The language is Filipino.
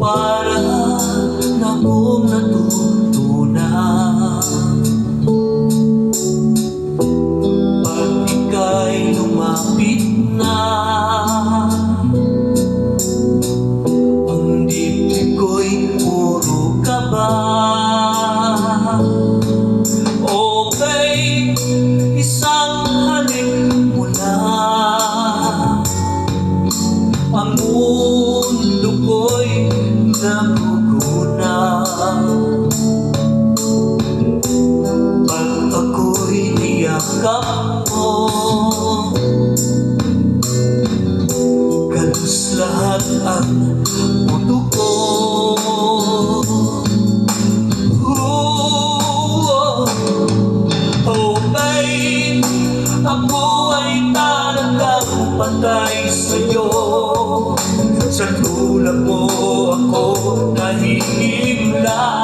Para na kong natutunan, pag ika'y lumapit na, ang dibdib ko'y puro kaba. Okay, isang halik mo lang, ang mundo ko'y nagugunaw. Pag ako'y niyakap mo, galos lahat ang mundo ko. Oh babe, ako ay talagang patay sa'yo. Sa tulad mo ako nahihimla.